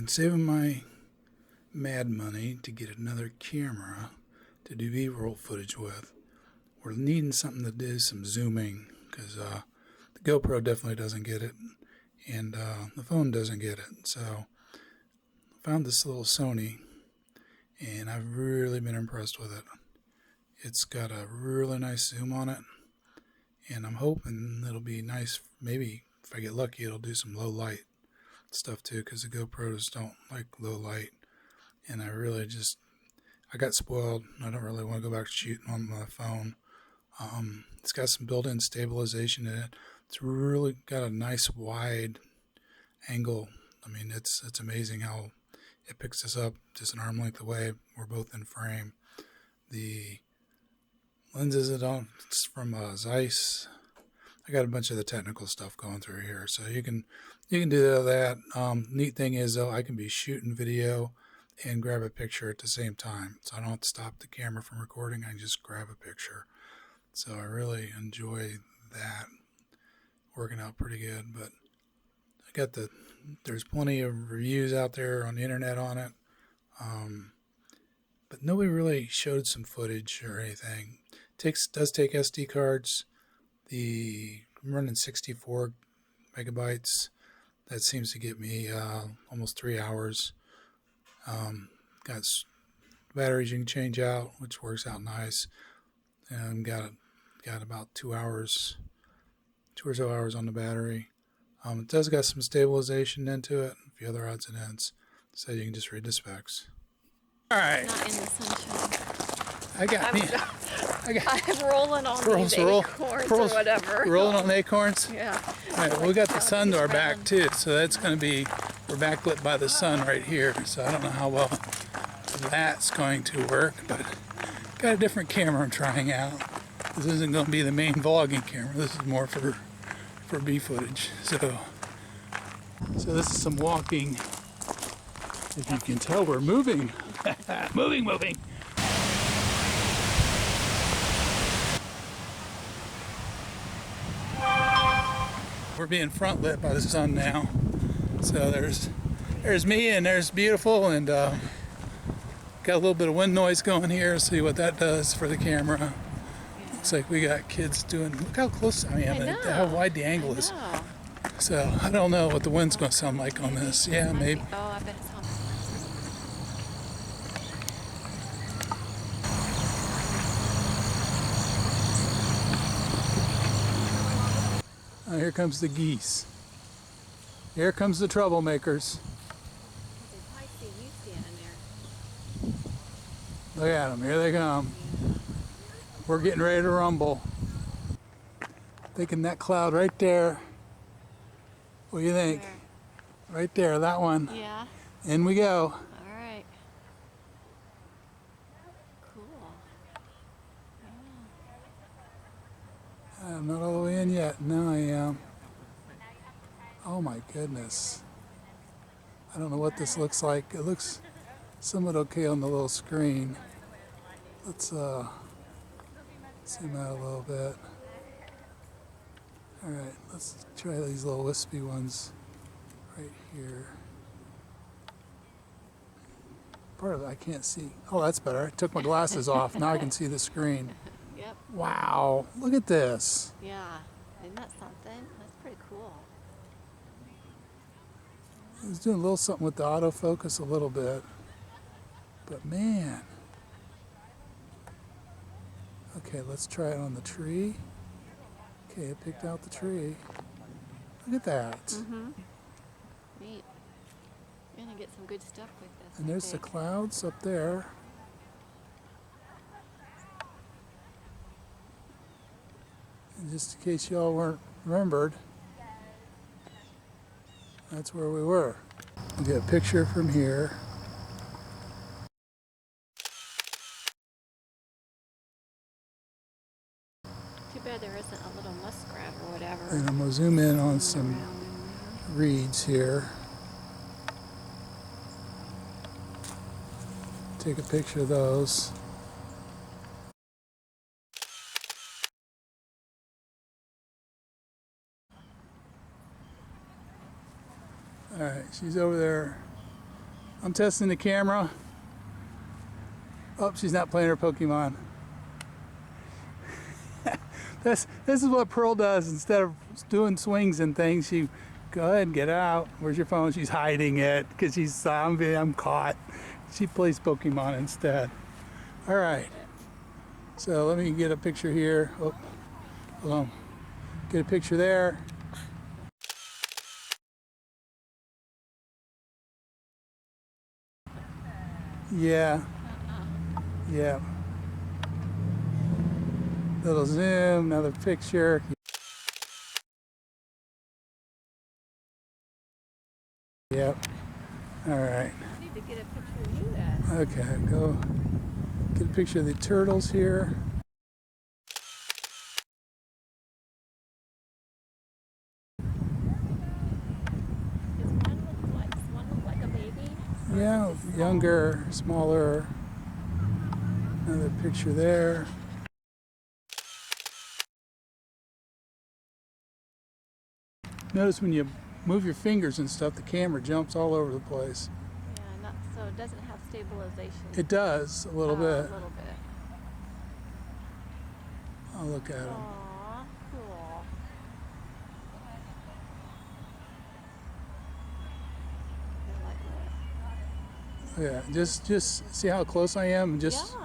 been saving my mad money to get another camera to do B-roll footage with. We're needing something to do some zooming because the GoPro definitely doesn't get it, and the phone doesn't get it. So I found this little Sony, and I've really been impressed with it. It's got a really nice zoom on it, and I'm hoping it'll be nice. Maybe if I get lucky, it'll do some low light stuff too, because the GoPros don't like low light. And I got spoiled. I don't really want to go back to shooting on my phone. It's got some built-in stabilization in it. It's really got a nice wide angle. I mean, it's amazing how it picks us up just an arm length away. We're both in frame. The lenses it's from Zeiss. I got a bunch of the technical stuff going through here, so you can do that. Neat thing is though, I can be shooting video and grab a picture at the same time, so I don't have to stop the camera from recording. I can just grab a picture. So I really enjoy that. Working out pretty good. But there's plenty of reviews out there on the internet on it, but nobody really showed some footage or anything. Does take SD cards. I'm running 64 megabytes. That seems to get me almost 3 hours. Got batteries you can change out, which works out nice. And got about 2 hours, 2 or so hours on the battery. It does got some stabilization into it, a few other odds and ends. So you can just read the specs. All right. Not in the sunshine. I'm rolling on these acorns or whatever. Rolling on acorns? Yeah. All right, well, we got the sun to our back too, so that's going to be, we're backlit by the sun right here. So I don't know how well that's going to work, but got a different camera I'm trying out. This isn't going to be the main vlogging camera. This is more for B footage. So this is some walking. If you can tell, we're moving. moving. We're being front lit by the sun now. So there's me, and there's beautiful, and got a little bit of wind noise going here. See what that does for the camera. Looks like we got kids doing, look how close I am, and how wide the angle is. So I don't know what the wind's going to sound like on this. Yeah, maybe. Oh, I bet it's on. Oh, here comes the geese. Here comes the troublemakers. They might see you standing there. Look at them. Here they come. We're getting ready to rumble. Thinking that cloud right there. What do you think? Where? Right there, that one. Yeah. In we go. All right. Cool. Yeah. I'm not all the way in yet. No, I am. Oh my goodness. I don't know what this looks like. It looks somewhat okay on the little screen. Let's zoom out a little bit. All right, let's try these little wispy ones right here. Part of it I can't see. Oh, that's better. I took my glasses off. Now I can see the screen. Yep. Wow, look at this. Yeah. Isn't that something? That's pretty cool. I was doing a little something with the autofocus a little bit. But man. Okay, let's try it on the tree. Okay, it picked out the tree. Look at that. Mm-hmm. Neat. You're gonna get some good stuff with this. And there's the clouds up there. And just in case y'all weren't remembered, that's where we were. We get a picture from here. Too bad there isn't a little muskrat or whatever. And I'm going to zoom in on some reeds here. Take a picture of those. All right, she's over there I'm testing the camera. Oh, she's not playing her Pokemon. This is what Pearl does. Instead of doing swings and things, she go ahead and get out. Where's your phone? She's hiding it because she's zombie. I'm caught. She plays Pokemon instead. All right. So let me get a picture here. Oh, hold on. Get a picture there. Yeah. Yeah. Little zoom, another picture. Yep. All right. I need to get a picture of you then. Okay, go get a picture of the turtles here. Does one look like a baby? Yeah, younger, smaller. Another picture there. Notice when you move your fingers and stuff, the camera jumps all over the place. Yeah, so it doesn't have stabilization. It does, a little bit. A little bit. I'll look at them. Aww, cool. I like that. Yeah, just see how close I am? Just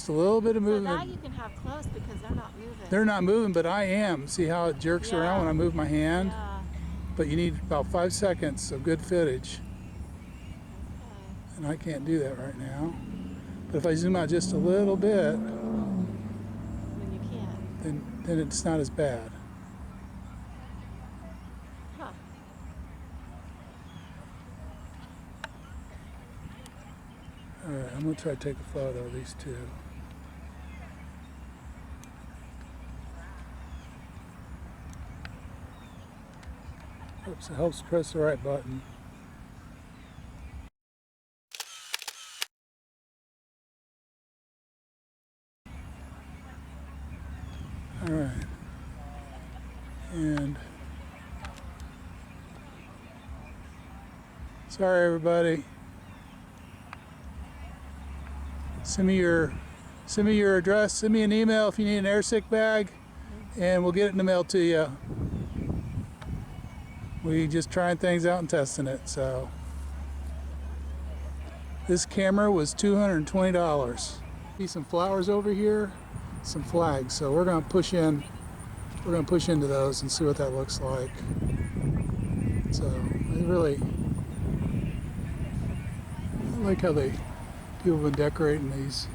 a little bit of So movement. now you can have close because they're not moving. They're not moving, but I am. See how it jerks around when I move my hand? Yeah. But you need about 5 seconds of good footage. Okay. And I can't do that right now. But if I zoom out just a little bit, Then you can. then it's not as bad. Huh. All right, I'm gonna try to take a photo of these two. Oops, it helps press the right button. All right. And sorry everybody. Send me your address, send me an email if you need an airsick bag, and we'll get it in the mail to you. We just trying things out and testing it. So this camera was $220. See some flowers over here, some flags. So we're gonna push into those and see what that looks like. So I like how people have been decorating these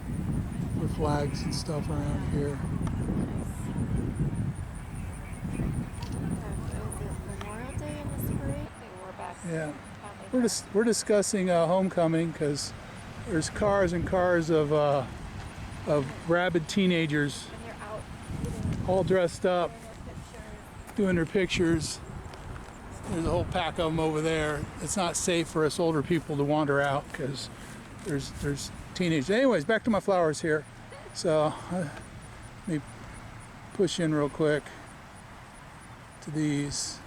with flags and stuff around here. Yeah, we're discussing homecoming because there's cars and cars of rabid teenagers all dressed up doing their pictures. There's a whole pack of them over there. It's not safe for us older people to wander out because there's teenagers. Anyways, back to my flowers here. So let me push in real quick to these.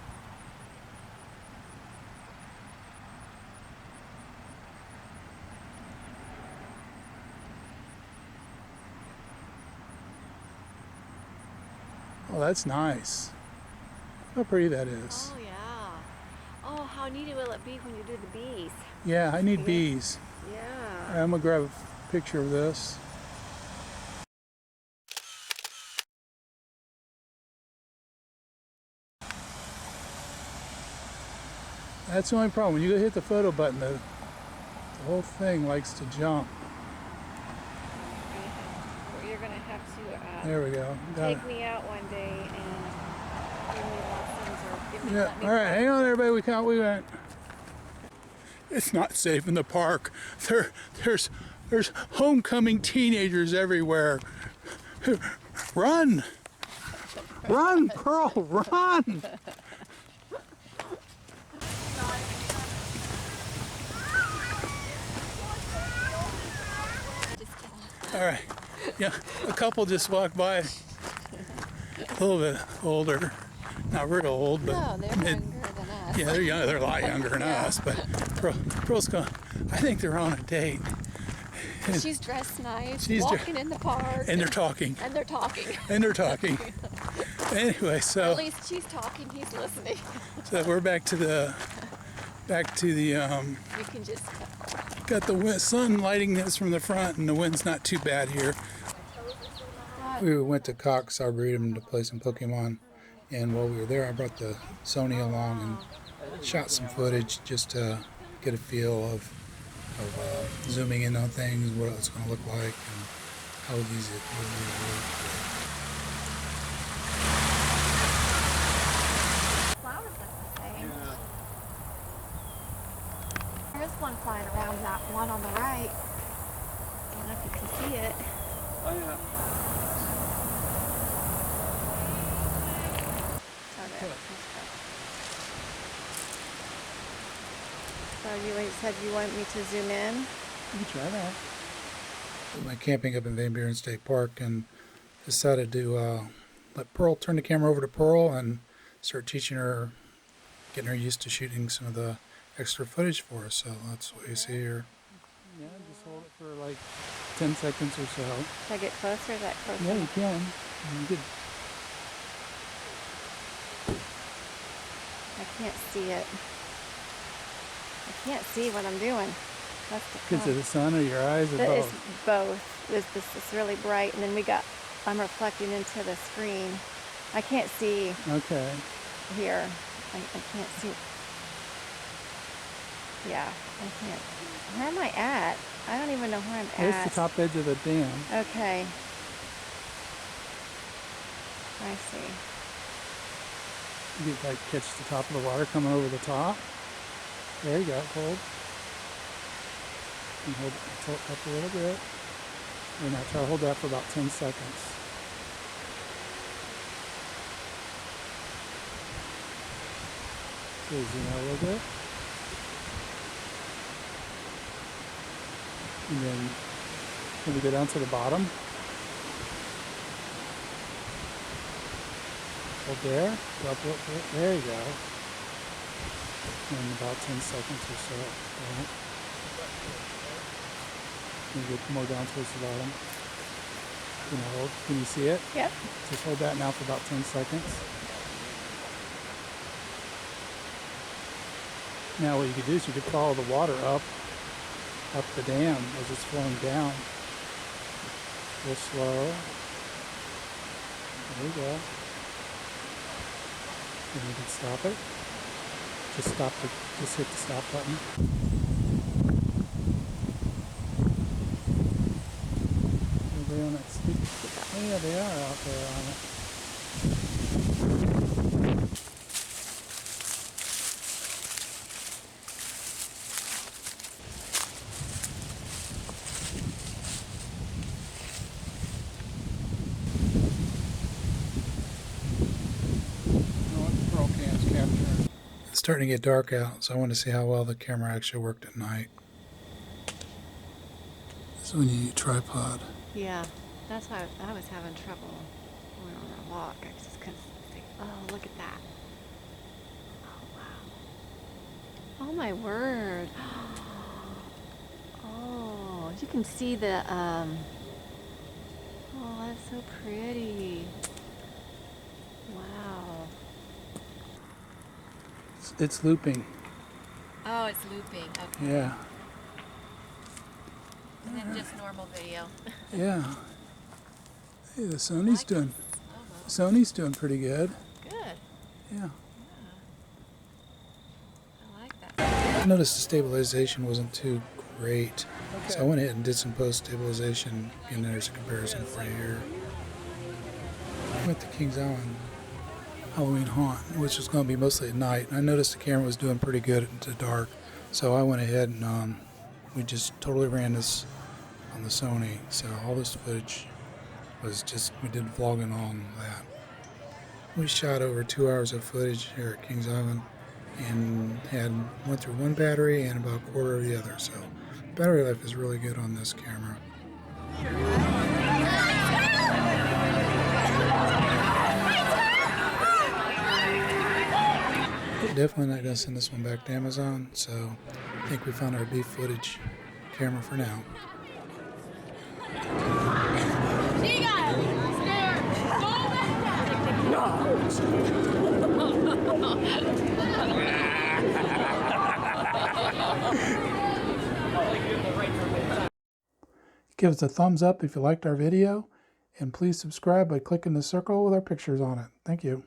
Oh, that's nice. How pretty that is. Oh, yeah. Oh, how neat will it be when you do the bees? Yeah, I need bees. Yeah. All right, I'm gonna grab a picture of this. That's the only problem. When you hit the photo button, the whole thing likes to jump. You're going to have to There we go. take me out one day and give me lessons or give me Yeah. All right, hang on, everybody. We went. It's not safe in the park. There's homecoming teenagers everywhere. Run! Run, Pearl! Run! All right. Yeah, a couple just walked by. A little bit older. Not real old, but No, they're mid, younger than us. us. Yeah, they're young. They're a lot younger than us, but Pearl's going. I think they're on a date. She's dressed nice, She's walking in the park. And they're talking. And they're talking. And they're talking. Anyway, so At least she's talking, he's listening. So we're back to the You can just got the sun lighting this from the front, and the wind's not too bad here. We went to Cox Arboretum to play some Pokemon, and while we were there, I brought the Sony along and shot some footage just to get a feel of zooming in on things, what it's going to look like, and how easy it would be. flowers look the same. There's one flying around, that one on the right. I don't know if you can see it. Oh yeah. Oh, there. So you said you want me to zoom in? You can try that. I went camping up in Van Buren State Park and decided to let Pearl turn the camera over to Pearl and start teaching her, getting her used to shooting some of the extra footage for us. So that's what you see here. Yeah, just hold it for like 10 seconds or so. Should I get closer? Is that closer? Yeah, you can. You could. I can't see it. I can't see what I'm doing. That's the Because of problem. the sun or your eyes or both? It's both. It's really bright, and then I'm reflecting into the screen. I can't see Okay. here. I can't see. Yeah, I can't. Where am I at? I don't even know where I'm There's at. the top edge of the dam. Okay. I see. You could like catch the top of the water coming over the top. There you go. Hold. And hold it, tilt up a little bit. And now try to hold that for about 10 seconds. Okay, zoom out a little bit. And then maybe go down to the bottom. Hold there. Go up, there you go. In about 10 seconds or so. Right. And get more down towards the bottom. Hold. Can you see it? Yep. Just hold that now for about 10 seconds. Now what you could do is you could follow the water up the dam as it's flowing down. Real slow. There you go. And you can stop it. Just hit the stop button. Are they on that stick? Oh yeah, they are out there on it. It's starting to get dark out, so I want to see how well the camera actually worked at night. So when you use a tripod. Yeah, that's why I was having trouble going on that walk. I just couldn't see. Oh, look at that. Oh, wow. Oh, my word. Oh, you can see the, oh, that's so pretty. Wow. It's looping. Oh, it's looping. Okay. Yeah. And then just normal video. Yeah. Hey, the Sony's doing pretty good. Good. Yeah. I like that. I noticed the stabilization wasn't too great, so I went ahead and did some post stabilization. And there's a comparison for you here. I went to Kings Island Halloween Haunt, which was going to be mostly at night. And I noticed the camera was doing pretty good in the dark, so I went ahead and we just totally ran this on the Sony. So all this footage was just, we did vlogging on that. We shot over 2 hours of footage here at Kings Island and went through one battery and about a quarter of the other. So battery life is really good on this camera. definitely not going to send this one back to Amazon, so I think we found our beef footage camera for now. Give us a thumbs up if you liked our video, and please subscribe by clicking the circle with our pictures on it. Thank you.